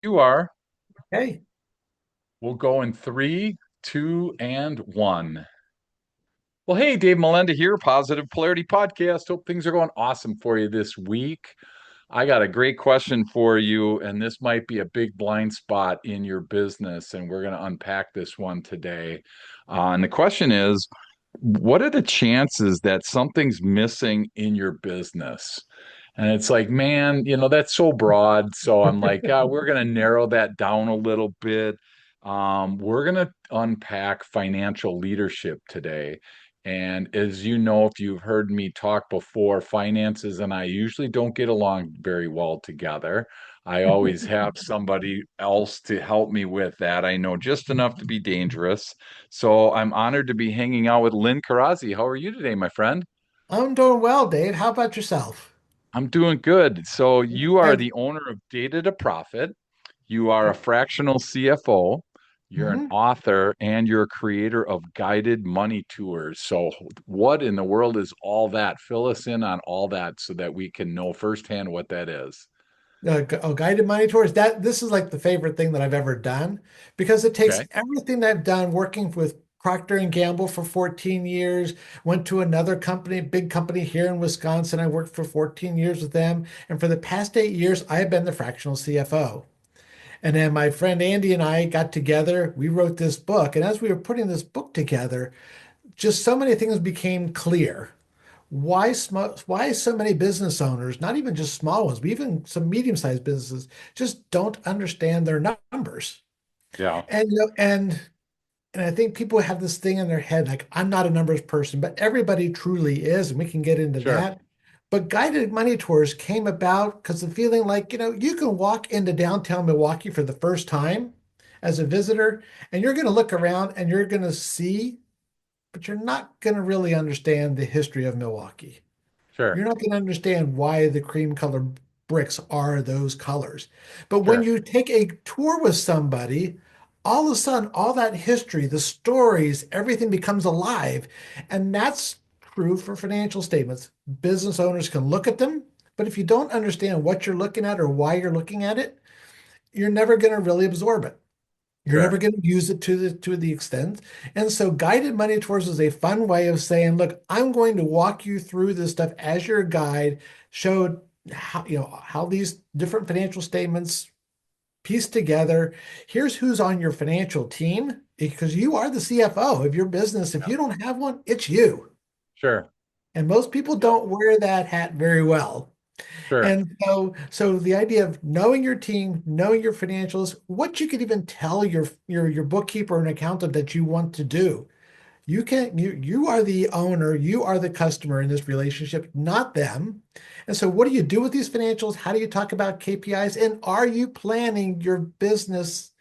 You are. Hey, We'll go in three, two, and one. Well, hey, Dave Melenda here, Positive Polarity Podcast. Hope things are going awesome for you this week. I got a great question for you, and this might be a big blind spot in your business, and we're going to unpack this one today. And the question is, what are the chances that something's missing in your business? And it's like, man, that's so broad. So I'm like, we're going to narrow that down a little bit. We're going to unpack financial leadership today. And as you know, if you've heard me talk before, finances and I usually don't get along very well together. I always have somebody else to help me with that. I know just enough to be dangerous. So I'm honored to be hanging out with Lynn Corazzi. How are you today, my friend? I'm doing well, Dave. How about yourself? I'm doing good. So you are And the owner of Data to Profit. You are a fractional CFO. You're an mhm. author and you're a creator of guided money tours. So what in the world is all that? Fill us in on all that so that we can know firsthand what that is. Guided money tours. This is like the favorite thing that I've ever done because it takes Okay. everything that I've done working with Procter and Gamble for 14 years, went to another company, big company here in Wisconsin. I worked for 14 years with them. And for the past 8 years, I have been the fractional CFO. And then my friend Andy and I got together. We wrote this book. And as we were putting this book together, just so many things became clear. Why so many business owners, not even just small ones, but even some medium-sized businesses, just don't understand their numbers. Yeah. And I think people have this thing in their head, like I'm not a numbers person, but everybody truly is, and we can get into Sure. that. But guided money tours came about because the feeling like, you can walk into downtown Milwaukee for the first time as a visitor, and you're going to look around and you're going to see, but you're not going to really understand the history of Milwaukee. Sure. You're not going to understand why the cream colored bricks are those colors. But when Sure. you take a tour with somebody, all of a sudden, all that history, the stories, everything becomes alive. And that's true for financial statements. Business owners can look at them, but if you don't understand what you're looking at or why you're looking at it, you're never going to really absorb it. You're never Sure. going to use it to the extent. And so guided money tours is a fun way of saying, look, I'm going to walk you through this stuff as your guide, show how these different financial statements piece together. Here's who's on your financial team because you are the CFO of your business. If Yeah. you don't have one, it's you. Sure. And most people Yep. don't wear that hat very well. Sure. And so the idea of knowing your team, knowing your financials, what you could even tell your bookkeeper and accountant that you want to do. You are the owner, you are the customer in this relationship, not them. And so what do you do with these financials? How do you talk about KPIs? And are you planning your business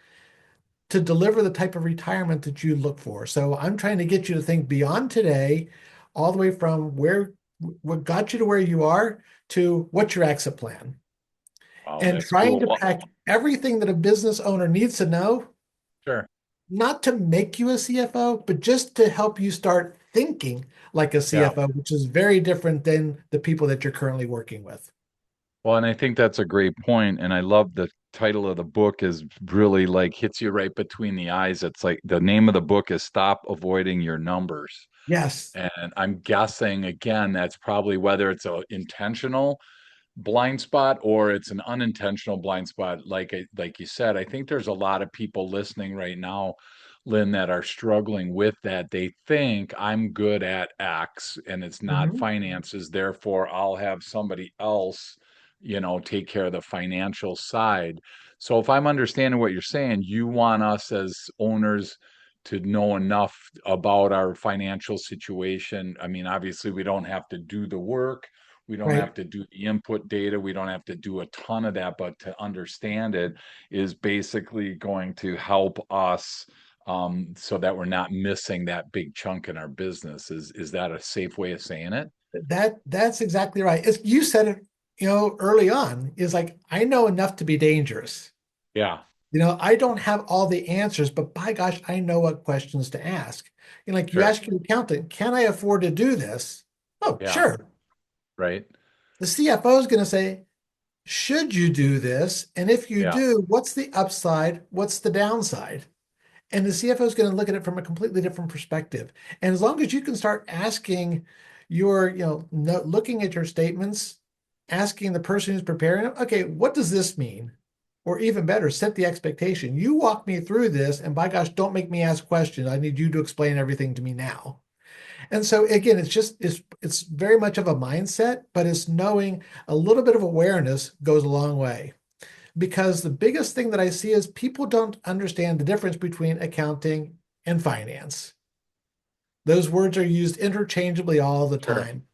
to deliver the type of retirement that you look for? So I'm trying to get you to think beyond today, all the way from what got you to where you are to what's your exit plan Wow, and that's trying cool. to Well, pack everything that a business owner needs to know, sure. not to make you a CFO, but just to help you start thinking like a Yeah. CFO, which is very different than the people that you're currently working with. Well, and I think that's a great point, and I love the title of the book is really like hits you right between the eyes. It's like the name of the book is Stop Avoiding Your Numbers. Yes. And I'm guessing again, that's probably whether it's a intentional blind spot or it's an unintentional blind spot. Like you said, I think there's a lot of people listening right now, Lynn, that are struggling with that. They think I'm good at X and it's not Mhm. finances, therefore I'll have somebody else, take care of the financial side. So if I'm understanding what you're saying, you want us as owners to know enough about our financial situation. I mean, obviously we don't have to do the work, we don't Right. have to do the input data. We don't have to do a ton of that, but to understand it is basically going to help us so that we're not missing that big chunk in our business. Is that a safe way of saying it? That's exactly right. You said it, early on, is like, I know enough to be dangerous. Yeah, I don't have all the answers, but by gosh, I know what questions to ask. Like you sure. ask your accountant, can I afford to do this? Oh, Yeah, sure. right. The CFO is going to say, Should you do this? And if you Yeah, do, what's the upside? What's the downside? And the CFO is going to look at it from a completely different perspective. And as long as you can start asking your, no, looking at your statements, asking the person who's preparing them, okay, what does this mean? Or even better, set the expectation. You walk me through this, and by gosh, don't make me ask questions. I need you to explain everything to me now. And so again, it's very much of a mindset, but it's knowing a little bit of awareness goes a long way. Because the biggest thing that I see is people don't understand the difference between accounting and finance. Those words are used interchangeably all the sure. time.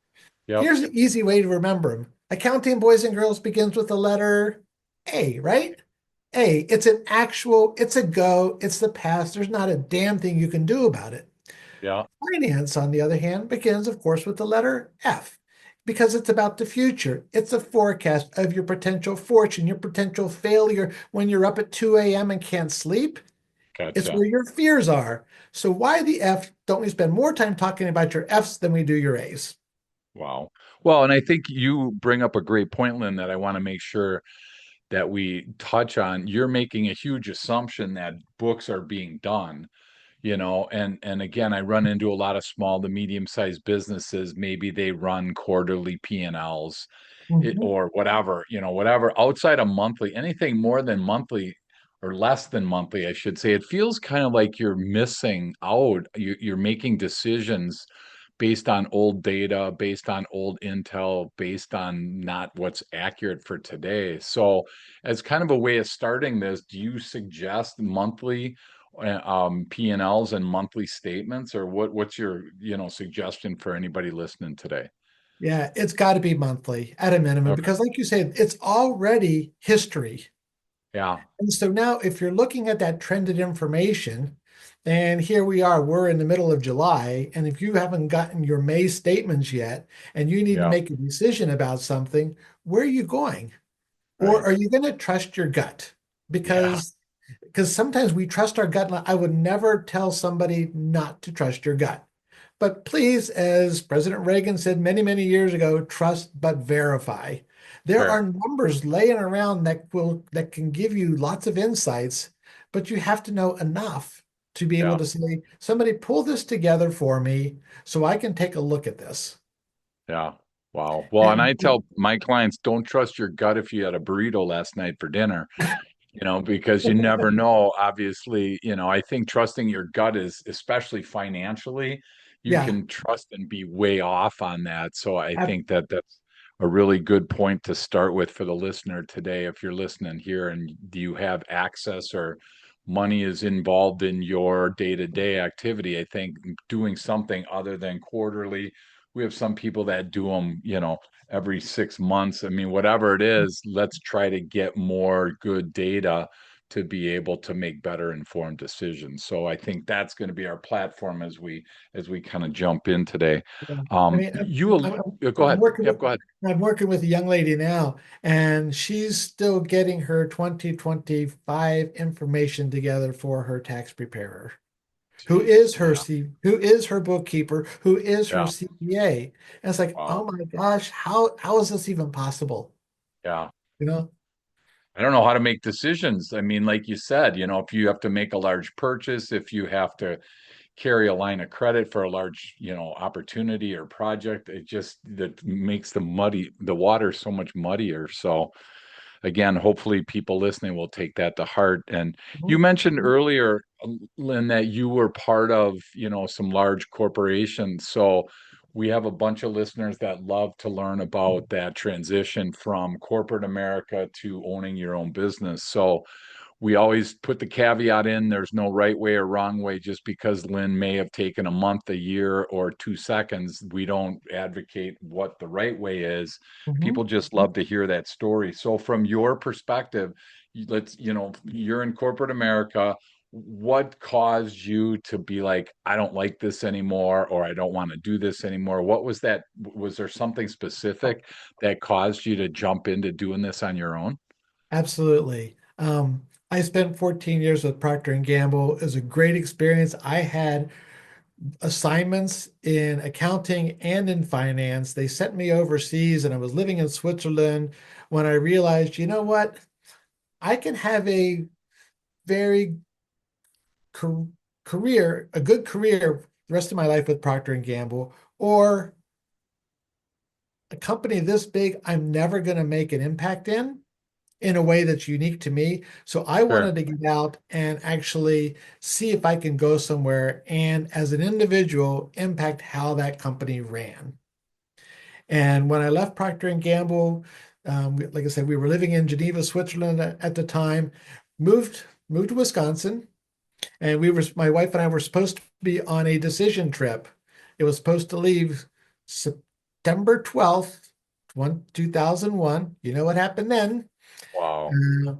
Yep. Here's an easy way to remember them. Accounting, boys and girls, begins with the letter A, right? A. It's a go, it's the past. There's not a damn thing you can do about it. Yeah. Finance, on the other hand, begins, of course, with the letter F because it's about the future. It's a forecast of your potential fortune, your potential failure when you're up at 2 a.m. and can't sleep. It's Gotcha. where your fears are. So, why the F? Don't we spend more time talking about your F's than we do your A's? Wow. Well, and I think you bring up a great point, Lynn, that I want to make sure that we touch on. You're making a huge assumption that books are being done, and again, I run into a lot of small to medium sized businesses. Maybe they run quarterly P&Ls, Mhm. or whatever, whatever outside of monthly, anything more than monthly or less than monthly, I should say. It feels kind of like you're missing out. You're making decisions based on old data, based on old intel, based on not what's accurate for today. So, as kind of a way of starting this, do you suggest monthly P&Ls and monthly statements, or what's your, suggestion for anybody listening today? Yeah, it's got to be monthly at a minimum Okay. because, like you said, it's already history. Yeah. And so now, if you're looking at that trended information, and here we are, we're in the middle of July, and if you haven't gotten your May statements yet, and you need to Yeah. make a decision about something, where are you going? Or Right. are you going to trust your gut? Yeah. Because sometimes we trust our gut. I would never tell somebody not to trust your gut. But please, as President Reagan said many, many years ago, trust but verify. There are Fair. numbers laying around that can give you lots of insights, but you have to know enough to be able Yeah. to say, somebody pull this together for me so I can take a look at this. Yeah. Wow. Well, and And I tell my clients, don't trust your gut if you had a burrito last night for dinner, because you never know. Obviously, I think trusting your gut is, especially financially, you yeah, can trust and be way off on that. So I ab- think that that's a really good point to start with for the listener today. If you're listening here and do you have access or money is involved in your day-to-day activity, I think doing something other than quarterly. We have some people that do them, every 6 months. I mean, whatever it is, let's try to get more good data to be able to make better informed decisions. So I think that's going to be our platform as we kind of jump in today. Yeah. I mean, Go I'm ahead. working with Yep, go ahead. I'm working with a young lady now, and she's still getting her 2025 information together for her tax preparer, Jeez. Yeah. who is her bookkeeper, who is her Yeah. CPA. And it's like, oh Wow. my gosh, how is this even possible? Yeah. You know? I don't know how to make decisions. I mean, like you said, if you have to make a large purchase, if you have to carry a line of credit for a large, opportunity or project, it just that makes the water so much muddier. So again, hopefully people listening will take that to heart. And you Mhm. mentioned earlier, Lynn, that you were part of, some large corporations. So we have a bunch of listeners that love to learn about that transition from corporate America to owning your own business. So we always put the caveat in, there's no right way or wrong way. Just because Lynn may have taken a month, a year, or 2 seconds, we don't advocate what the right way is. Mhm. People just love to hear that story. So from your perspective, you're in corporate America. What caused you to be like, I don't like this anymore, or I don't want to do this anymore? What was that? Was there something specific that caused you to jump into doing this on your own? Absolutely. I spent 14 years with Procter and Gamble. It was a great experience. I had assignments in accounting and in finance. They sent me overseas and I was living in Switzerland when I realized, you know what? I can have a very car- career, a good career the rest of my life with Procter and Gamble, or a company this big, I'm never going to make an impact in a way that's unique to me. So I Sure. wanted to get out and actually see if I can go somewhere and as an individual impact how that company ran. And when I left Procter and Gamble, like I said, we were living in Geneva, Switzerland at the time, moved to Wisconsin, and my wife and I were supposed to be on a decision trip. It was supposed to leave September 12th, 2001. You know what happened then? Wow.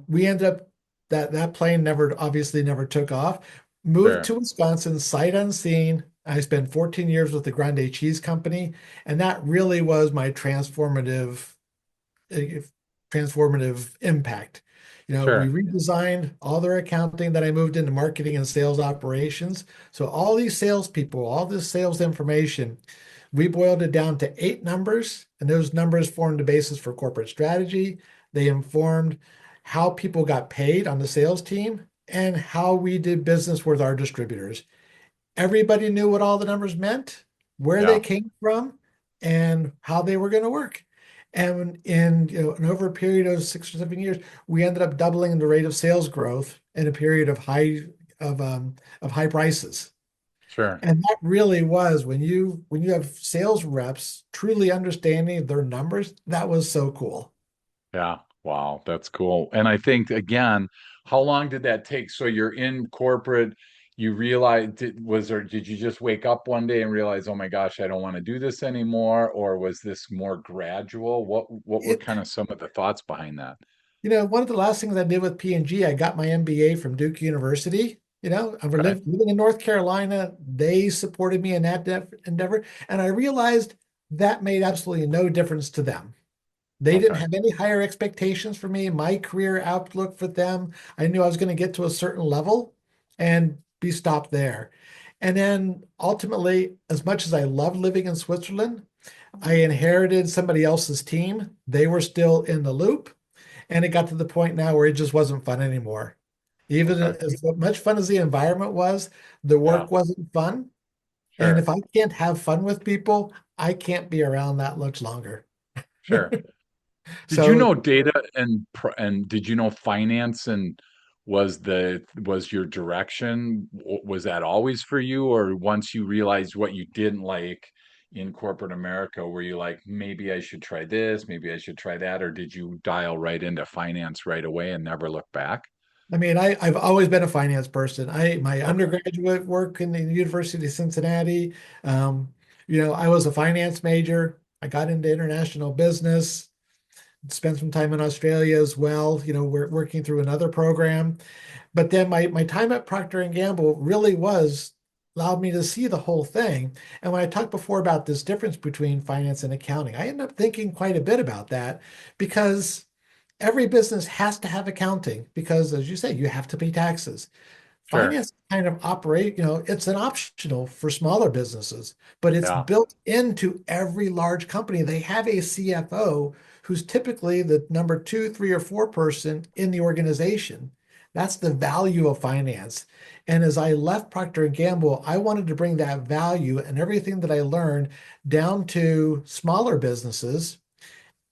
We ended up that plane never obviously never took off. Moved Sure. to Wisconsin, sight unseen. I spent 14 years with the Grande Cheese Company, and that really was my uh, transformative impact. We Sure. redesigned all their accounting. Then I moved into marketing and sales operations. So all these salespeople, all this sales information, we boiled it down to 8 numbers, and those numbers formed the basis for corporate strategy. They informed how people got paid on the sales team and how we did business with our distributors. Everybody knew what all the numbers meant, where they Yeah. came from, and how they were going to work. And and over a period of 6 or 7 years, we ended up doubling the rate of sales growth in a period of high prices. Sure. And that really was when you have sales reps truly understanding their numbers, that was so cool. Yeah. Wow. That's cool. And I think again, how long did that take? So you're in corporate, you realize did you just wake up one day and realize, oh my gosh, I don't want to do this anymore? Or was this more gradual? What were It kind of some of the thoughts behind that? One of the last things I did with P&G, I got my MBA from Duke University. I was Okay. living in North Carolina. They supported me in that endeavor. And I realized that made absolutely no difference to them. They didn't Okay. have any higher expectations for me, my career outlook for them. I knew I was going to get to a certain level and be stopped there. And then ultimately, as much as I loved living in Switzerland, I inherited somebody else's team. They were still in the loop. And it got to the point now where it just wasn't fun anymore. Even Okay. as much fun as the environment was, the Yeah. work wasn't fun. And Sure. if I can't have fun with people, I can't be around that much longer. Sure. Did you So, know data and did you know finance and was your direction was that always for you, or once you realized what you didn't like in corporate America were you like, maybe I should try this, maybe I should try that, or did you dial right into finance right away and never look back? I mean, I've always been a finance person. My Okay. undergraduate work in the University of Cincinnati, um, I was a finance major. I got into international business, spent some time in Australia as well. We're working through another program. But then my time at Procter and Gamble really was allowed me to see the whole thing. And when I talked before about this difference between finance and accounting, I ended up thinking quite a bit about that because every business has to have accounting because, as you say, you have to pay taxes. Sure. Finance kind of operate, it's an optional for smaller businesses, but it's Yeah. built into every large company. They have a CFO who's typically the number two, three, or four person in the organization. That's the value of finance. And as I left Procter and Gamble, I wanted to bring that value and everything that I learned down to smaller businesses.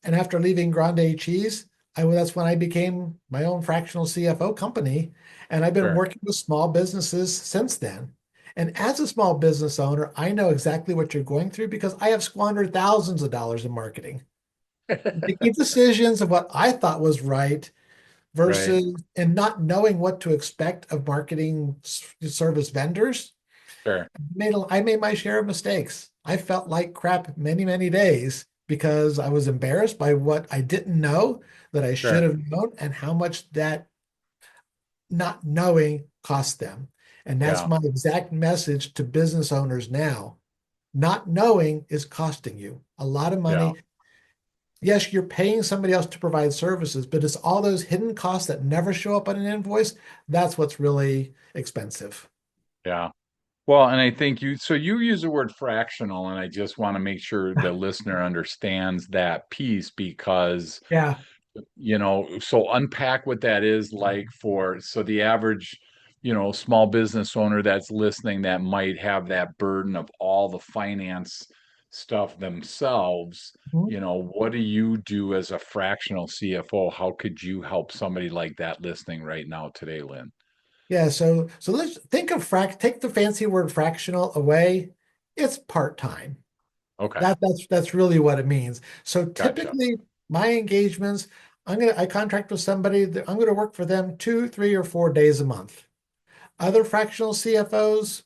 And after leaving Grande Cheese, that's when I became my own fractional CFO company. And I've been Sure. working with small businesses since then. And as a small business owner, I know exactly what you're going through because I have squandered thousands of dollars in marketing, making decisions of what I thought was right Right. versus and not knowing what to expect of marketing service vendors. Sure. I made my share of mistakes. I felt like crap many, many days because I was embarrassed by what I didn't know that I should Sure. have known and how much that not knowing cost them. And that's Yeah. my exact message to business owners now. Not knowing is costing you a lot of Yeah. money. Yes, you're paying somebody else to provide services, but it's all those hidden costs that never show up on an invoice. That's what's really expensive. Yeah. Well, and I think you use the word fractional, and I just want to make sure the listener understands that piece because, Yeah. so unpack what that is like so the average, small business owner that's listening that might have that burden of all the finance stuff themselves. Mhm. What do you do as a fractional CFO? How could you help somebody like that listening right now today, Lynn? Yeah, so let's think of take the fancy word fractional away. It's part-time. Okay, That's really what it means. So gotcha. typically my engagements, I contract with somebody that I'm gonna work for them 2, 3, or 4 days a month. Other fractional CFOs,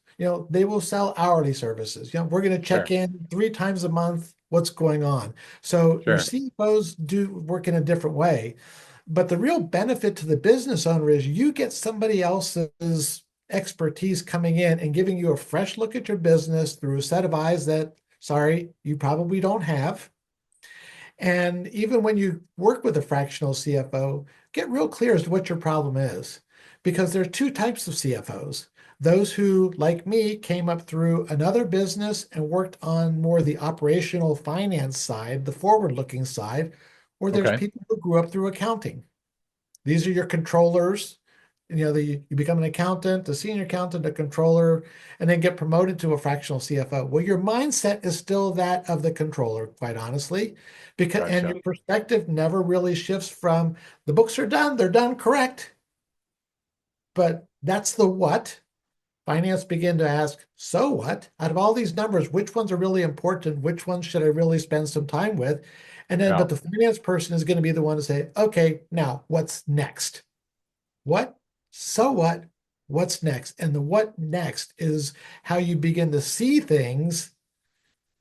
they will sell hourly services. We're going to check Sure, in 3 times a month. What's going on? So your sure. CFOs do work in a different way. But the real benefit to the business owner is you get somebody else's expertise coming in and giving you a fresh look at your business through a set of eyes that, sorry, you probably don't have. And even when you work with a fractional CFO, get real clear as to what your problem is. Because there are two types of CFOs. Those who, like me, came up through another business and worked on more the operational finance side, the forward-looking side, or there's Okay. people who grew up through accounting. These are your controllers. You become an accountant, a senior accountant, a controller, and then get promoted to a fractional CFO. Well, your mindset is still that of the controller, quite honestly, and Gotcha. your perspective never really shifts from the books are done, they're done correct, but that's the what. Finance begin to ask, so what? Out of all these numbers, which ones are really important? Which ones should I really spend some time with? Yeah. But the finance person is going to be the one to say, okay, now what's next? What? So what? What's next? And the what next is how you begin to see things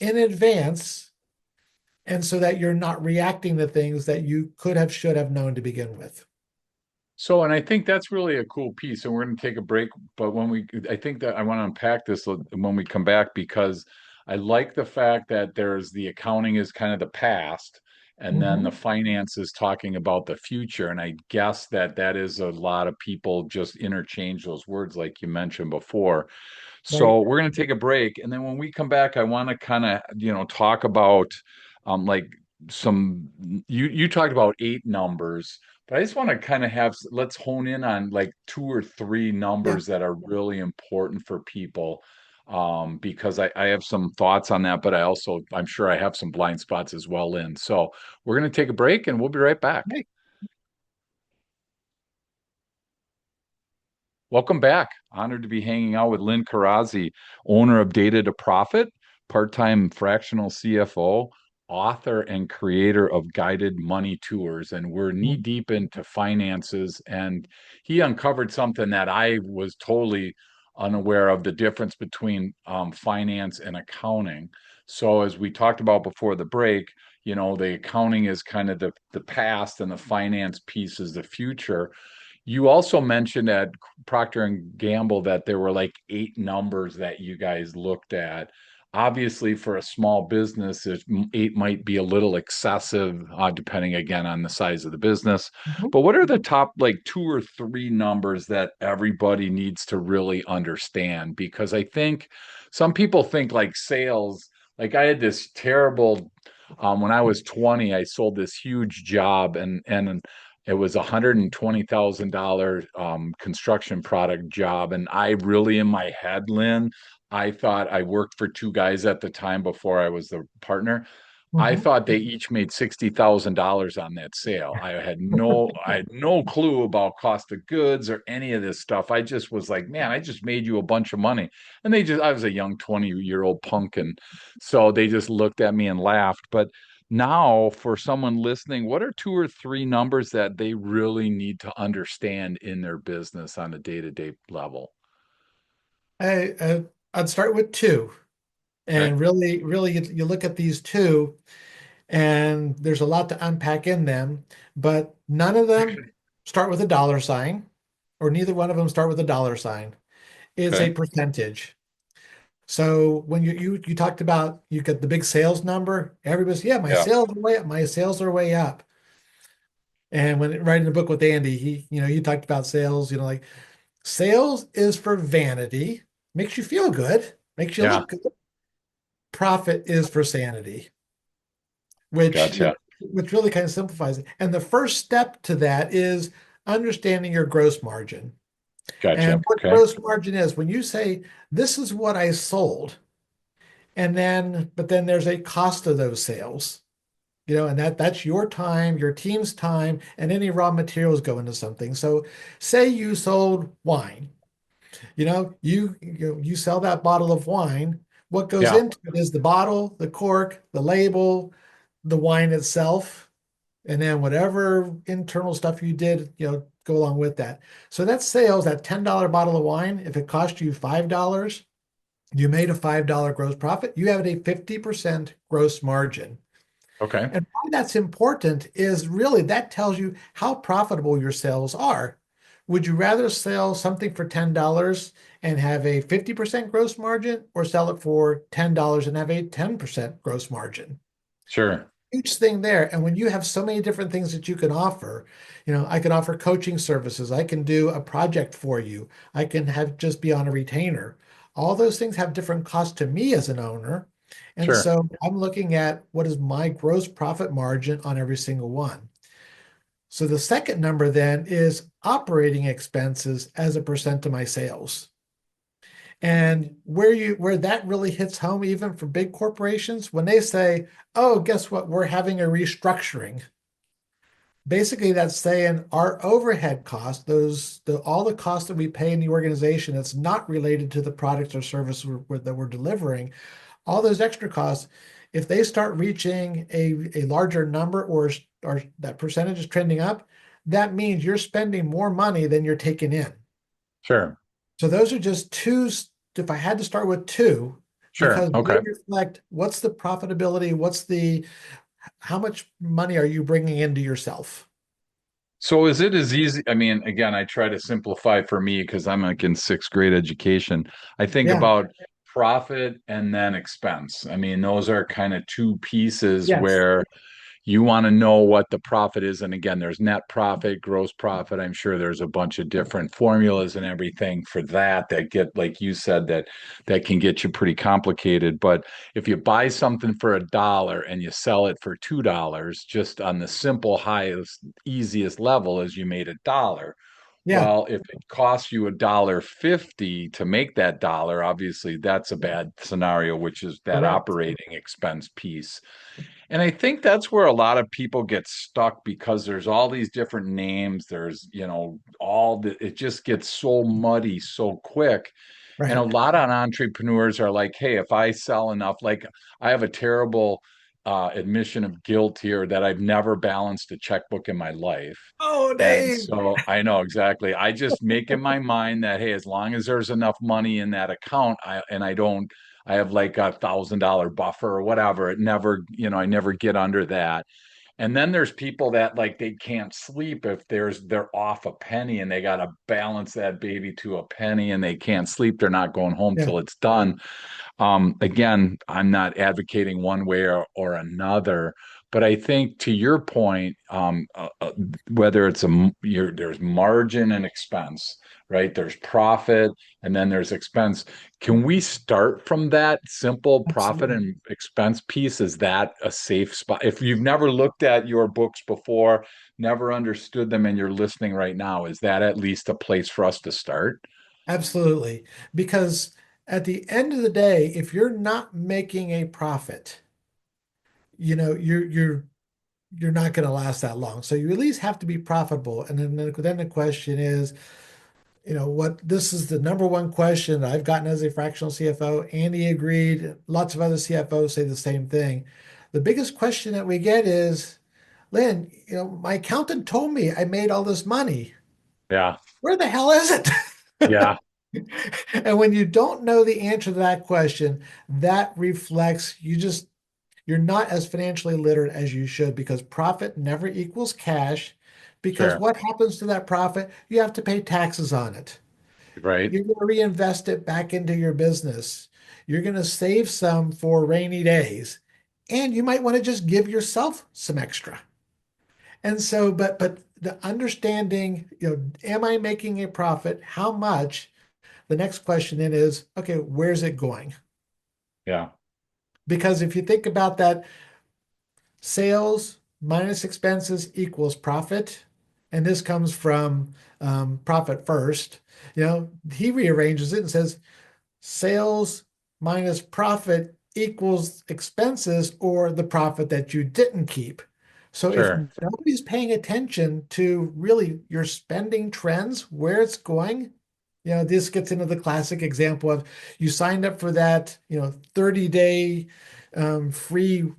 in advance, and so that you're not reacting to things that you could have, should have known to begin with. And I think that's really a cool piece. And we're going to take a break. But I think that I want to unpack this when we come back because I like the fact that there's the accounting is kind of the past, and then the Mhm. finance is talking about the future. And I guess that is a lot of people just interchange those words, like you mentioned before. Right. So we're going to take a break, and then when we come back, I want to kind of talk about like some you talked about eight numbers, but I just want to kind of let's hone in on like two or three Yeah. numbers that are really important for people because I have some thoughts on that, but I'm sure I have some blind spots as well, Lynn. So we're going to take a break, and we'll be right back. Right. Welcome back. Honored to be hanging out with Lynn Corazzi, owner of Data to Profit, part-time fractional CFO, author and creator of Guided Money Tours. And we're knee deep into finances. And he uncovered something that I was totally unaware of the difference between finance and accounting. So as we talked about before the break, the accounting is kind of the past and the finance piece is the future. You also mentioned at Procter and Gamble that there were like eight numbers that you guys looked at. Obviously, for a small business, eight might be a little excessive, depending again on the size of the business. Mhm. But what are the top like two or three numbers that everybody needs to really understand? Because I think some people think like sales, like I had this terrible, when I was 20, I sold this huge job and it was $120,000 construction product job. And I really, in my head, Lynn, I thought I worked for two guys at the time before I was the partner. I Mhm. thought they each made $60,000 on that sale. I had no clue about cost of goods or any of this stuff. I just was like, man, I just made you a bunch of money. And I was a young 20-year-old punk. And so they just looked at me and laughed. But now, for someone listening, what are two or three numbers that they really need to understand in their business on a day-to-day level? I'd start with two. Okay. And really, you look at these two, and there's a lot to unpack in them, but none of them start with a dollar sign, or neither one of them start with a dollar sign. It's a Okay. percentage. So when you talked about you get the big sales number, everybody's, yeah, my Yeah. sales are way up, my sales are way up. And when writing the book with Andy, you talked about sales, like sales is for vanity, makes you feel good, makes you Yeah. look good. Profit is for sanity, which Gotcha. which really kind of simplifies it. And the first step to that is understanding your gross margin. Gotcha. And what Okay. gross margin is, when you say, this is what I sold, and then, but then there's a cost of those sales, and that's your time, your team's time, and any raw materials go into something. So say you sold wine, you sell that bottle of wine. What goes Yeah. into it is the bottle, the cork, the label, the wine itself, and then whatever internal stuff you did, go along with that. So that sales, that $10 bottle of wine, if it cost you $5, you made a $5 gross profit, you have a 50% gross margin. Okay. And why that's important is really that tells you how profitable your sales are. Would you rather sell something for $10 and have a 50% gross margin, or sell it for $10 and have a 10% gross margin? Sure. Huge thing there. And when you have so many different things that you can offer, I can offer coaching services. I can do a project for you. I can have just be on a retainer. All those things have different costs to me as an owner. And Sure. so I'm looking at what is my gross profit margin on every single one. So the second number then is operating expenses as a percent of my sales. And where that really hits home, even for big corporations, when they say, "Oh, guess what? We're having a restructuring." Basically, that's saying our overhead costs, all the costs that we pay in the organization that's not related to the products or service that we're delivering, all those extra costs, if they start reaching a larger number, or that percentage is trending up, that means you're spending more money than you're taking in. Sure. So those are just two. If I had to start with two, Sure. because they Okay. reflect what's the profitability, how much money are you bringing into yourself? So is it as easy? I mean, again, I try to simplify for me because I'm like in sixth grade education. I think Yeah. about profit and then expense. I mean, those are kind of two pieces Yes. where you want to know what the profit is. And again, there's net profit, gross profit. I'm sure there's a bunch of different formulas and everything for that get, like you said, that can get you pretty complicated. But if you buy something for $1 and you sell it for $2, just on the simple, highest, easiest level, as you made $1. Yeah. Well, if it costs you $1.50 to make that dollar, obviously that's a bad scenario, which is that Correct. operating expense piece. And I think that's where a lot of people get stuck because there's all these different names. There's, it just gets so muddy so quick. And a Right. lot of entrepreneurs are like, hey, if I sell enough, like I have a terrible admission of guilt here that I've never balanced a checkbook in my life. Oh, And Dave. so I know exactly. I just make in my mind that, hey, as long as there's enough money in that account, I don't, I have like $1,000 buffer or whatever. It never, I never get under that. And then there's people that like they can't sleep if they're off a penny and they got to balance that baby to a penny and they can't sleep. They're not going home Yeah. till it's done. Again, I'm not advocating one way or another, but I think to your point, whether it's there's margin and expense, right? There's profit and then there's expense. Can we start from that simple profit Absolutely. and expense piece? Is that a safe spot? If you've never looked at your books before, never understood them, and you're listening right now, is that at least a place for us to start? Absolutely. Because at the end of the day, if you're not making a profit, you're not going to last that long. So you at least have to be profitable. And then the question is, what this is the number one question that I've gotten as a fractional CFO. Andy agreed. Lots of other CFOs say the same thing. The biggest question that we get is, Lynn, my accountant told me I made all this money. Yeah, Where the hell is it? yeah, And when you don't know the answer to that question, that reflects you're not as financially literate as you should, because profit never equals cash. Because sure, what happens to that profit? You have to pay taxes on it. right. You're going to reinvest it back into your business. You're going to save some for rainy days. And you might want to just give yourself some extra. And so, but the understanding, am I making a profit? How much? the next question then is, okay, where's it going? Yeah. Because if you think about that, sales minus expenses equals profit. And this comes from profit first. He rearranges it and says sales minus profit equals expenses or the profit that you didn't keep. So if Sure. nobody's paying attention to really your spending trends, where it's going, this gets into the classic example of you signed up for that, 30-day free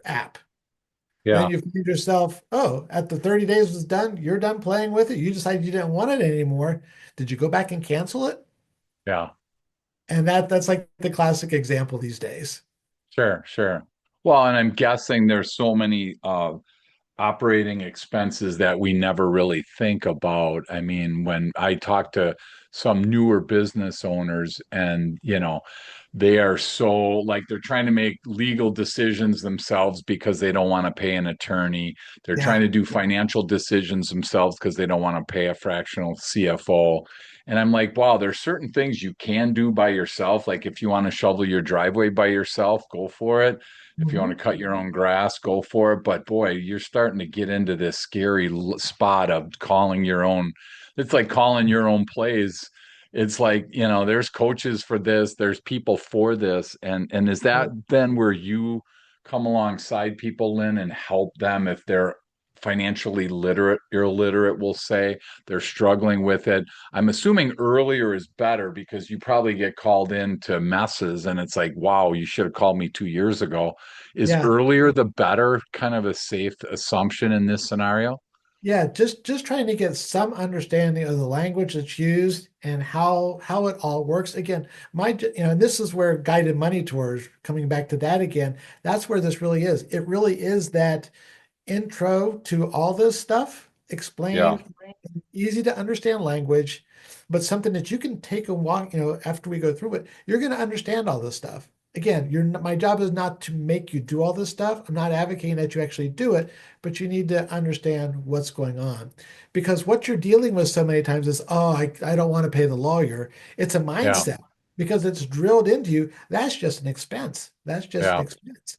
app. Then Yeah. you find yourself, oh, at the 30 days was done, you're done playing with it. You decided you didn't want it anymore. Did you go back and cancel it? Yeah. And that's like the classic example these days. Sure. Sure. Well, and I'm guessing there's so many operating expenses that we never really think about. I mean, when I talk to some newer business owners and, they are so like they're trying to make legal decisions themselves because they don't want to pay an attorney. They're trying Yeah. to do financial decisions themselves because they don't want to pay a fractional CFO. And I'm like, wow, there's certain things you can do by yourself. Like if you want to shovel your driveway by yourself, go for it. If you want Mhm. to cut your own grass, go for it. But boy, you're starting to get into this scary spot of calling your own. It's like calling your own plays. It's like, there's coaches for this, there's people for this. And is that then where you come alongside people, Lynn, and help them if they're financially literate, illiterate, we'll say, they're struggling with it? I'm assuming earlier is better because you probably get called into messes and it's like, wow, you should have called me 2 years ago. Is Yeah. earlier the better kind of a safe assumption in this scenario? Yeah, just trying to get some understanding of the language that's used and how it all works. Again, and this is where guided money tours, coming back to that again, that's where this really is. It really is that intro to all this stuff, Yeah, explained in easy to understand language, but something that you can take a walk, after we go through it, you're going to understand all this stuff. Again, my job is not to make you do all this stuff. I'm not advocating that you actually do it, but you need to understand what's going on. Because what you're dealing with so many times is, oh, I don't want to pay the lawyer. It's a yeah, mindset because it's drilled into you. That's just an expense. That's just an yeah, expense.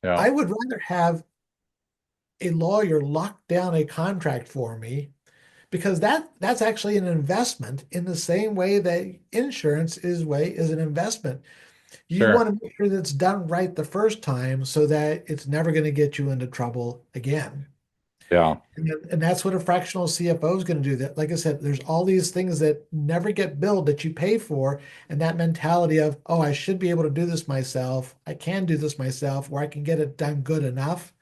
yeah, I would rather have a lawyer lock down a contract for me because that's actually an investment in the same way that insurance is an investment. You want sure. to make sure that it's done right the first time so that it's never going to get you into trouble again. Yeah, And that's what a fractional CFO is going to do. That, like I said, there's all these things that never get billed that you pay for, and that mentality of, oh, I should be able to do this myself. I can do this myself, or I can get it done good enough.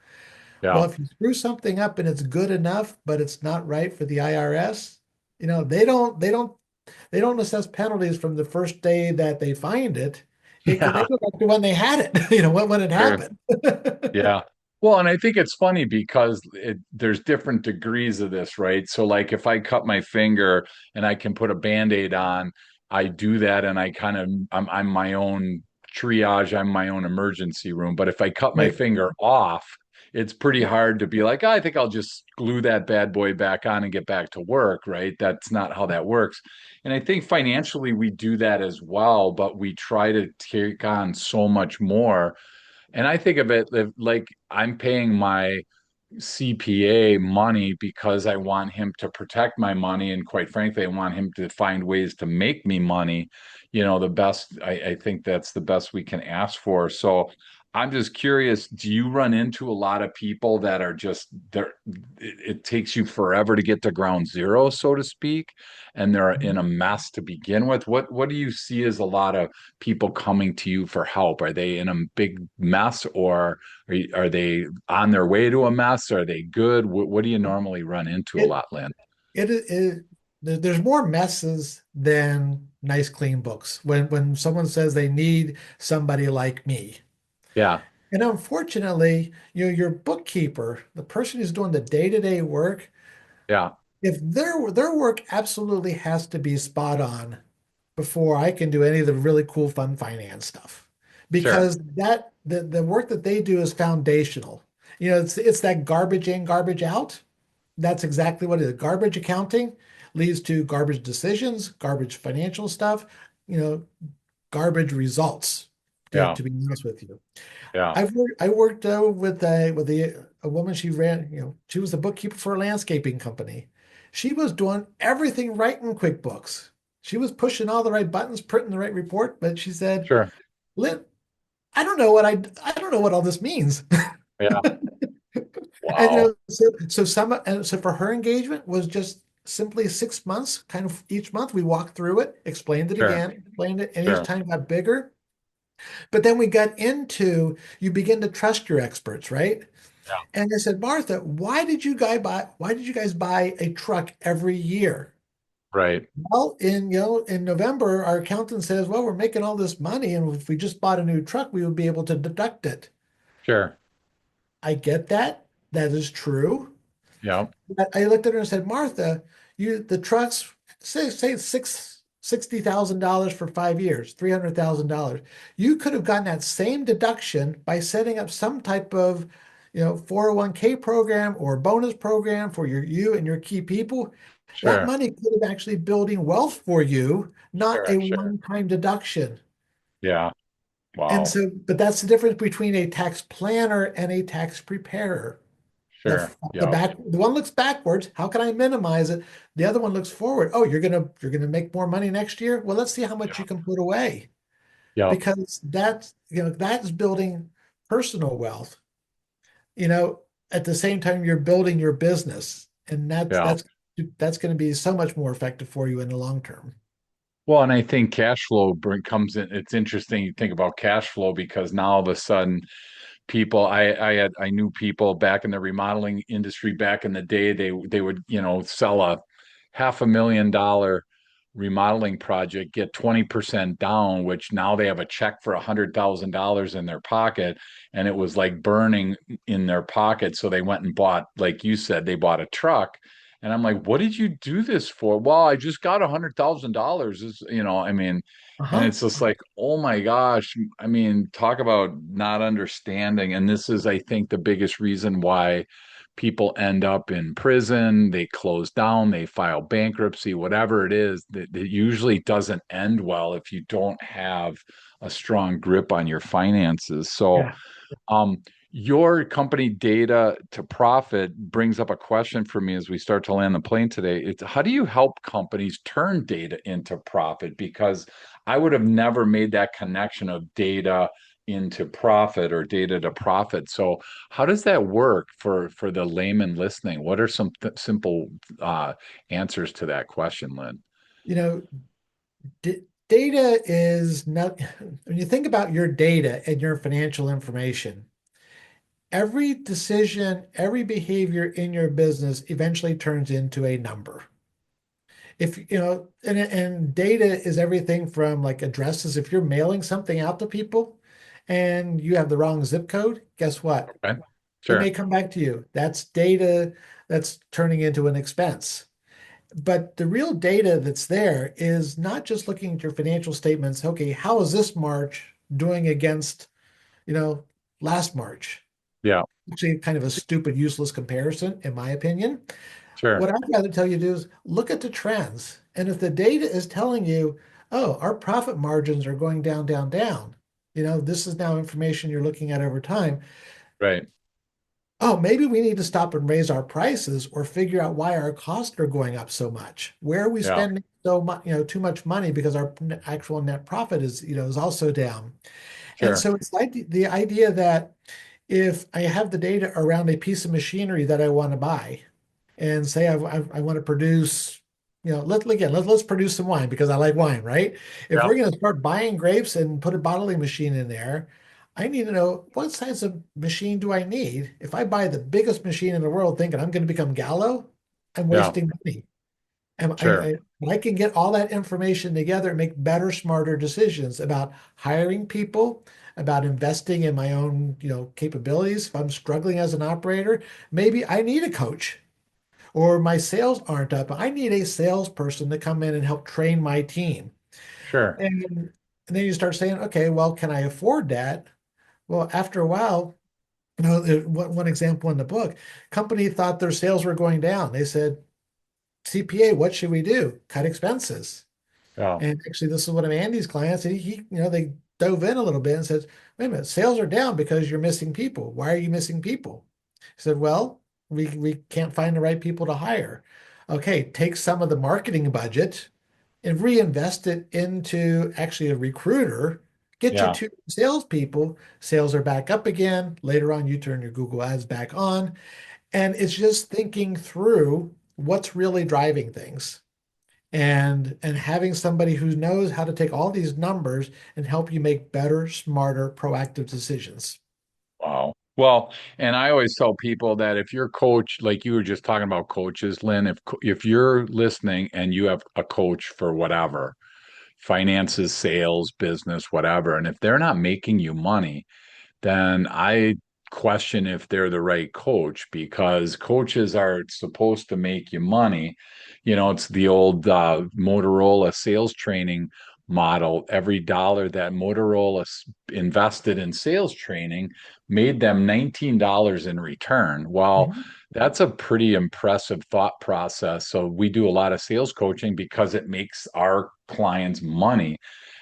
Well, yeah, if you screw something up and it's good enough, but it's not right for the IRS, they don't assess penalties from the first day that they find it. They yeah, go back to when they had it, when it true. happened. Yeah. Well, and I think it's funny because there's different degrees of this, right? So, like, if I cut my finger and I can put a Band-Aid on, I do that, and I'm my own triage, I'm my own emergency room. But if I cut my Right. finger off, it's pretty hard to be like, "Oh, I think I'll just glue that bad boy back on and get back to work, right? That's not how that works. And I think financially we do that as well, but we try to take on so much more. And I think of it like I'm paying my CPA money because I want him to protect my money. And quite frankly, I want him to find ways to make me money. The best, I think that's the best we can ask for. So I'm just curious, do you run into a lot of people that are just there? It takes you forever to get to ground zero, so to speak, and they're in a mess to begin with. What do you see as a lot of people coming to you for help? Are they in a big mess or are they on their way to a mess? Are they good? What do you normally run into a It lot, Lynn? it there's more messes than nice clean books. When someone says they need somebody like me. Yeah, And unfortunately, your bookkeeper, the person who's doing the day-to-day work, yeah, if their work absolutely has to be spot on before I can do any of the really cool fun finance stuff. sure. Because the work that they do is foundational. It's that garbage in, garbage out. That's exactly what it is. Garbage accounting. leads to garbage decisions, garbage financial stuff, you know, garbage results, Yeah. to be honest with you. Yeah. I worked with a woman. She ran, she was the bookkeeper for a landscaping company. She was doing everything right in QuickBooks. She was pushing all the right buttons, printing the right report, but she said, Sure. "Lynn, I don't know what all this means." Yeah. And Wow. so for her engagement was just simply 6 months, kind of each month we walked through it, explained it Sure. again, explained it, and each Sure. time got bigger. But then we got into you begin to trust your experts, right? Yeah. And I said, Martha, why did you guys buy a truck every year? Right. Well, in November, our accountant says, well, we're making all this money, and if we just bought a new truck, we would be able to deduct it. Sure. I get that. That is true. Yeah. I looked at her and said, Martha, the trucks say $60,000 for 5 years, $300,000. You could have gotten that same deduction by setting up some type of 401k program or bonus program for you and your key people. That Sure. money could have actually building wealth for you, not Sure. a Sure. one-time deduction. Yeah. And Wow. so, but that's the difference between a tax planner and a tax preparer. The Sure. the Yeah. back the one looks backwards. How can I minimize it? The other one looks forward. Oh, you're gonna make more money next year. Well, let's see how much Yeah. you can put away Yeah. because that's building personal wealth. You know, at the same time you're building your business, and Yeah. that's going to be so much more effective for you in the long term. Well, and I think cash flow comes in. It's interesting you think about cash flow because now all of a sudden people I knew people back in the remodeling industry back in the day they would sell a $500,000 remodeling project, get 20% down, which now they have a check for $100,000 in their pocket, and it was like burning in their pocket, so they went and bought, like you said, they bought a truck. And I'm like, what did you do this for? Well, I just got $100,000. I mean, and Uh-huh. it's just like, oh my gosh. I mean, talk about not understanding. And this is, I think, the biggest reason why people end up in prison. They close down, they file bankruptcy, whatever it is, that usually doesn't end well if you don't have a strong grip on your finances. So, Yeah. um, your company data to profit brings up a question for me as we start to land the plane today. It's how do you help companies turn data into profit? Because I would have never made that connection of data into profit or data to profit. So how does that work for the layman listening? What are some simple answers to that question, Lynn? You know, data is not, when you think about your data and your financial information, every decision, every behavior in your business eventually turns into a number. If and data is everything from like addresses. If you're mailing something out to people and you have the wrong zip code, guess what? Okay. It may Sure. come back to you. That's data that's turning into an expense. But the real data that's there is not just looking at your financial statements. Okay, how is this March doing against, you know, last March? Yeah. Actually, kind of a stupid, useless comparison, in my opinion. Sure. What I'd rather tell you to do is look at the trends. And if the data is telling you, oh, our profit margins are going down, down, down, this is now information you're looking at over time. Right. Oh, maybe we need to stop and raise our prices or figure out why our costs are going up so much. Where are we Yeah. spending so much, too much money because our actual net profit is also down. And Sure. so it's like the idea that if I have the data around a piece of machinery that I want to buy, and say I want to produce, let's produce some wine because I like wine, right? If Yeah. we're going to start buying grapes and put a bottling machine in there, I need to know what size of machine do I need. If I buy the biggest machine in the world thinking I'm going to become Gallo, I'm Yeah. wasting money. And Sure. I can get all that information together and make better, smarter decisions about hiring people, about investing in my own, capabilities. If I'm struggling as an operator, maybe I need a coach or my sales aren't up. I need a salesperson to come in and help train my team. Sure. And then you start saying, okay, well, can I afford that? Well, after a while, one example in the book, company thought their sales were going down. They said, CPA, what should we do? Cut expenses. Yeah. And actually, this is one of Andy's clients. And they dove in a little bit and says, wait a minute, sales are down because you're missing people. Why are you missing people? He said, well, we can't find the right people to hire. Okay, take some of the marketing budget and reinvest it into actually a recruiter. Get you Yeah. two salespeople. Sales are back up again. Later on, you turn your Google ads back on. And it's just thinking through what's really driving things and having somebody who knows how to take all these numbers and help you make better, smarter, proactive decisions. Wow. Well, and I always tell people that if you're coach, like you were just talking about coaches, Lynn, if you're listening and you have a coach for whatever, finances, sales, business, whatever, and if they're not making you money, then I question if they're the right coach because coaches are supposed to make you money. You know, it's the old Motorola sales training model. Every dollar that Motorola invested in sales training made them $19 in return. Well, Mhm. that's a pretty impressive thought process. So we do a lot of sales coaching because it makes our clients money.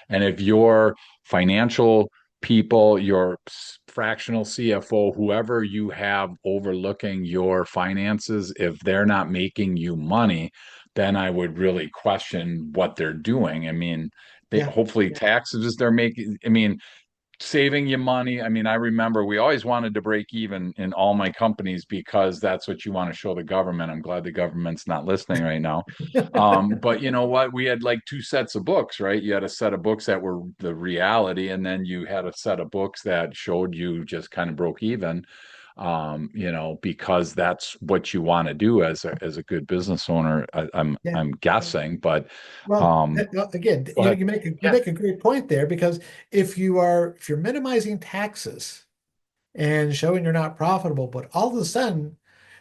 And if your financial people, your fractional CFO, whoever you have overlooking your finances, if they're not making you money, then I would really question what they're doing. I mean, they Yeah. hopefully taxes they're making. I mean, saving you money. I mean, I remember we always wanted to break even in all my companies because that's what you want to show the government. I'm glad the government's not listening right now. But you know what? We had like two sets of books, right? You had a set of books that were the reality, and then you had a set of books that showed you just kind of broke even. Because that's what you want to do as a good business owner. Yeah. I'm guessing, but Well, um, again, go ahead. you Yeah. make a great point there because if you're minimizing taxes and showing you're not profitable, but all of a sudden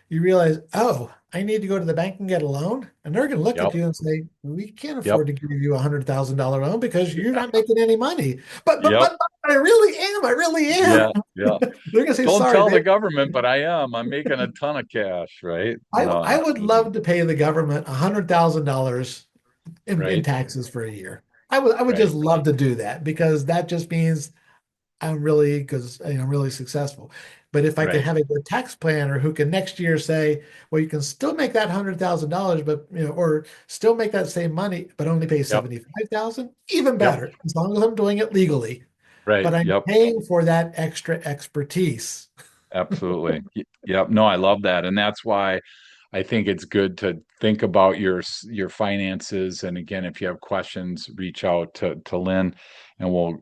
you realize, oh, I need to go to the bank and get a loan. And they're going to look at Yep. you and say, we can't Yep. afford to give you $100,000 loan because you're not making any money. Yep. But I really am. I really am. Yeah, yeah. They're going to say, Don't sorry, tell babe. the government, but I am. I'm making a ton of cash, right? No, I would absolutely. love to pay the government $100,000 in Right, taxes for a year. I would right, just love to do that because that just means I'm really successful. But if I can right. have a good tax planner who can next year say, well, you can still make that $100,000, but or still make that same money, but only pay Yep, 75,000, even yep, better, as long as I'm doing it legally. right, But I'm yep. paying for that extra expertise. Absolutely. Yep. No, I love that. And that's why I think it's good to think about your finances. And again, if you have questions, reach out to Lynn and we'll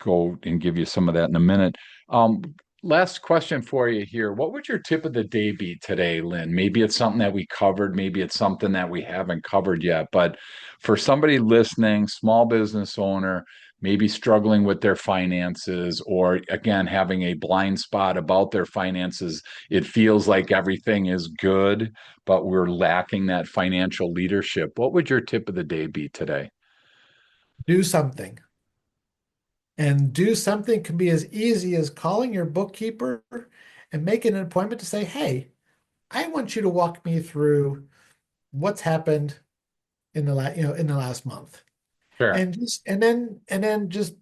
go and give you some of that in a minute. Um, Last question for you here. What would your tip of the day be today, Lynn? Maybe it's something that we covered, maybe it's something that we haven't covered yet. But for somebody listening, small business owner, maybe struggling with their finances or again having a blind spot about their finances, it feels like everything is good but we're lacking that financial leadership. What would your tip of the day be today? Do something. And do something can be as easy as calling your bookkeeper and making an appointment to say, hey, I want you to walk me through what's happened in the last month. Sure. And then just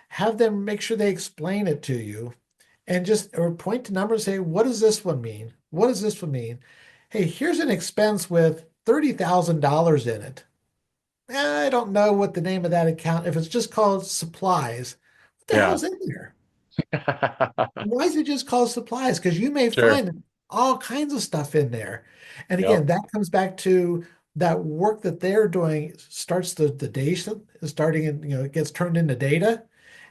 have them make sure they explain it to you and just or point to numbers and say, what does this one mean? What does this one mean? Hey, here's an expense with $30,000 in it. I don't know what the name of that account, if it's just called supplies, what the Yeah. hell's in there? Why is it just called supplies? Because you may Sure. find all kinds of stuff in there. And Yep. again, that comes back to that work that they're doing starts the data starting and it gets turned into data.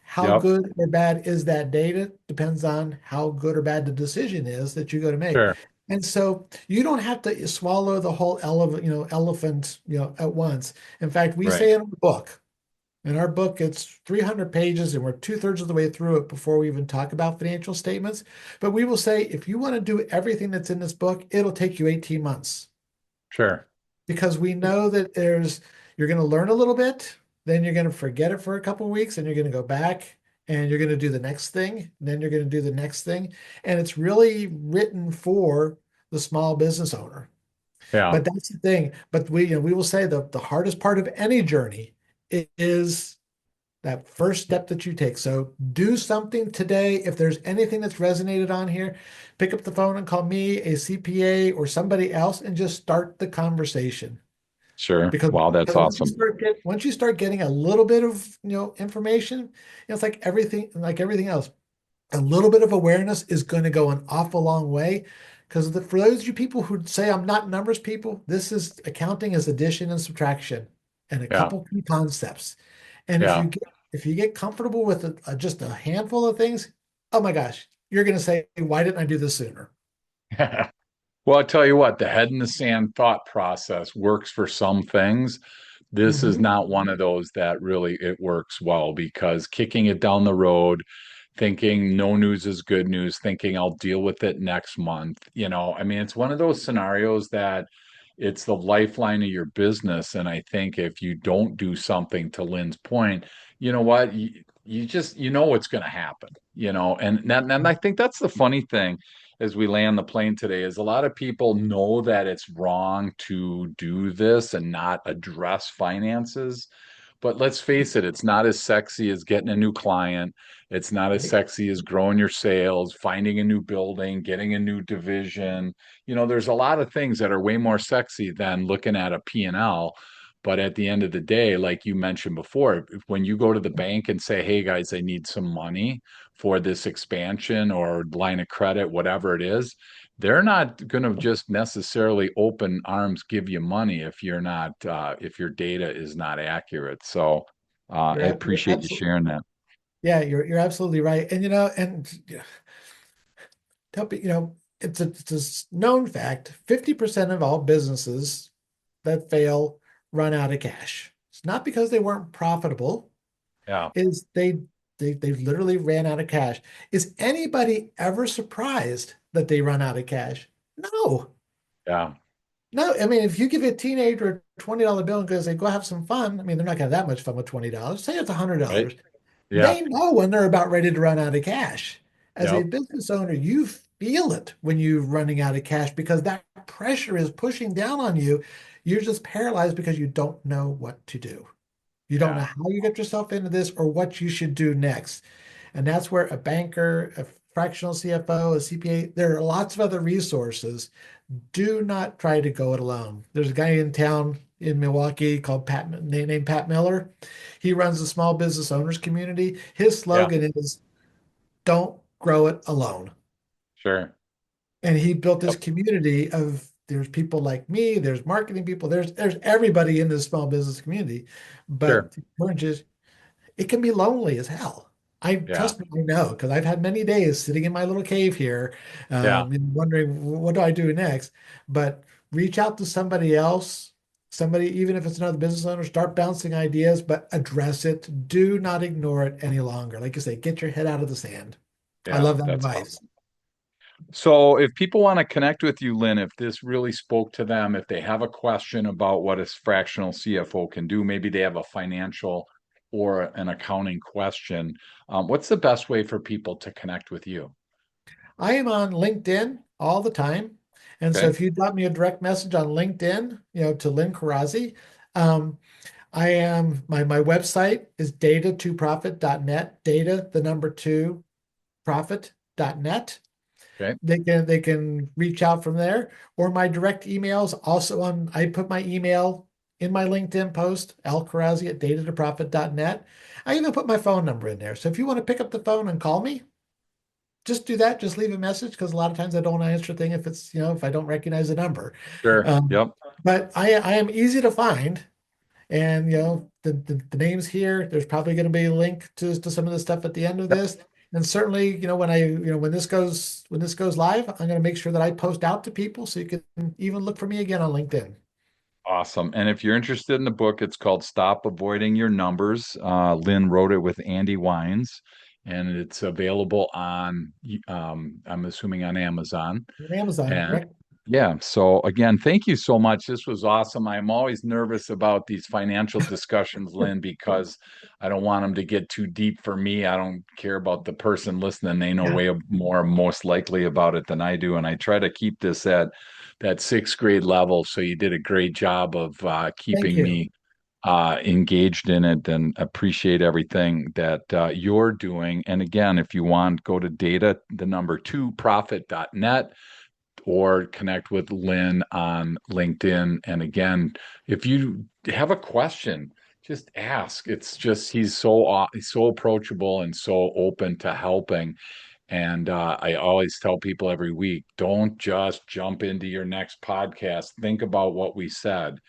How Yep. good or bad is that data depends on how good or bad the decision is that you go to make. Sure. And so you don't have to swallow the whole elephant, at once. In fact, we Right. say in our book, it's 300 pages, and we're two-thirds of the way through it before we even talk about financial statements. But we will say if you want to do everything that's in this book, it'll take you 18 months Sure. because we know that you're going to learn a little bit, then you're going to forget it for a couple of weeks, and you're going to go back and you're going to do the next thing, and then you're going to do the next thing. And it's really written for the small business owner. Yeah, But that's the thing. But we will say the hardest part of any journey is that first step that you take. So do something today. If there's anything that's resonated on here, pick up the phone and call me, a CPA, or somebody else, and just start the conversation. sure. Because Wow, that's because awesome. once you start getting a little bit of information, it's like everything else. A little bit of awareness is going to go an awful long way. Because for those of you people who say I'm not numbers people, this is accounting is addition and subtraction and a Yeah, couple key concepts. And yeah. if you get comfortable with just a handful of things, oh my gosh, you're going to say, why didn't I do this sooner? Well, I tell you what, the head in the sand thought process works for some things. This is Hmm. not one of those that really it works well because kicking it down the road, thinking no news is good news, thinking I'll deal with it next month. I mean, it's one of those scenarios that it's the lifeline of your business. And I think if you don't do something, to Lynn's point, you know what? You just, what's going to happen, and I think that's the funny thing as we land the plane today is a lot of people know that it's wrong to do this and not address finances. But let's face it, it's not as sexy as getting a new client. It's not as Right. sexy as growing your sales, finding a new building, getting a new division. There's a lot of things that are way more sexy than looking at a P&L. But at the end of the day, like you mentioned before, when you go to the bank and say, hey guys, I need some money for this expansion or line of credit, whatever it is, they're not going to just necessarily open arms give you money if you're not if your data is not accurate. So I You're appreciate you absolutely sharing that. yeah, you're absolutely right. And it's a known fact, 50% of all businesses that fail run out of cash. It's not because they weren't profitable, Yeah, is they literally ran out of cash. Is anybody ever surprised that they run out of cash? No. yeah, No, I mean, if you give a teenager a $20 bill and go say, go have some fun, I mean, they're not gonna have that much fun with $20. Say it's right. $100. Yeah, They know when they're about ready to run out of cash. As a yep, business owner, you feel it when you're running out of cash because that pressure is pushing down on you. You're just paralyzed because you don't know what to do. You don't know yeah, how you get yourself into this or what you should do next. And that's where a banker, a fractional CFO, a CPA, there are lots of other resources. Do not try to go it alone. There's a guy in town in Milwaukee called named Pat Miller. He runs a small business owners community. His yeah, slogan is don't grow it alone. sure. And he built this Yep, community of there's people like me, there's marketing people, there's everybody in this small business community. But sure. the point is it can be lonely as hell. I Yeah, trust me, I know, because I've had many days sitting in my little cave here, yeah, wondering what do I do next. But reach out to somebody else, somebody, even if it's another business owner, start bouncing ideas, but address it. Do not ignore it any longer. Like you say, get your head out of the sand. I yeah. love that That's advice. awesome. So if people want to connect with you, Lynn, if this really spoke to them, if they have a question about what a fractional CFO can do, maybe they have a financial or an accounting question, what's the best way for people to connect with you? I am on LinkedIn all the time. And so Okay. if you drop me a direct message on LinkedIn, to Lynn Corazzi, um, I am my website is data2profit.net, data the number two profit.net. Okay. They can reach out from there, or my direct emails also on I put my email in my LinkedIn post, alcarazzi at data2profit.net. I even put my phone number in there. So if you want to pick up the phone and call me, just do that. Just leave a message because a lot of times I don't answer thing if it's, if I don't recognize the number. Sure. Um, Yep. but I am easy to find. And the names here, there's probably going to be a link to some of the stuff at the end of Yep. this. And certainly, when this goes live, I'm going to make sure that I post out to people so you can even look for me again on LinkedIn. Awesome. And if you're interested in the book, it's called Stop Avoiding Your Numbers. Lynn wrote it with Andy Wines, and it's available on, I'm assuming on Amazon. On Amazon, And correct? Yeah. So again, thank you so much. This was awesome. I'm always nervous about these financial discussions, Lynn, because I don't want them to get too deep for me. I don't care about the person listening. They know Yeah. way more, most likely about it than I do. And I try to keep this at that sixth grade level. So you did a great job of Thank keeping you. me engaged in it and appreciate everything that you're doing. And again, if you want, go to data, the number two, profit.net or connect with Lynn on LinkedIn. And again, if you have a question, just ask. It's just he's so approachable and so open to helping. And I always tell people every week, don't just jump into your next podcast. Think about what we said.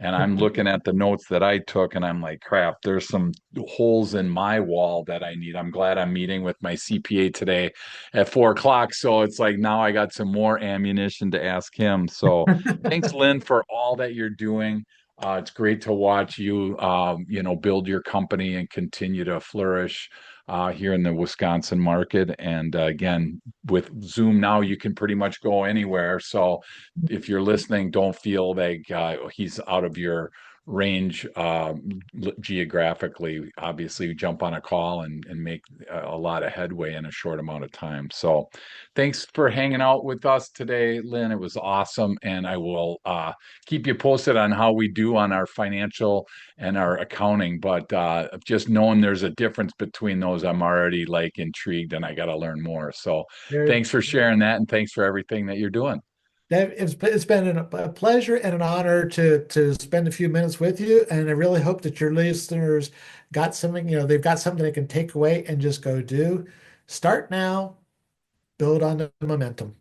And I'm looking at the notes that I took and I'm like, crap, there's some holes in my wall that I need. I'm glad I'm meeting with my CPA today at 4 o'clock. So it's like now I got some more ammunition to ask him. So thanks, Lynn, for all that you're doing. It's great to watch you, build your company and continue to flourish here in the Wisconsin market. And again, with Zoom now, you can pretty much go anywhere. So if you're listening, don't feel like he's out of your range geographically. Obviously, jump on a call and make a lot of headway in a short amount of time. So, thanks for hanging out with us today, Lynn. It was awesome, and I will keep you posted on how we do on our financial and our accounting. But just knowing there's a difference between those, I'm already like intrigued, and I got to learn more. So, There, thanks for sharing that, and thanks for everything that you're doing. it's been a pleasure and an honor to spend a few minutes with you. And I really hope that your listeners got something, they've got something they can take away and just go do. Start now, build on the momentum.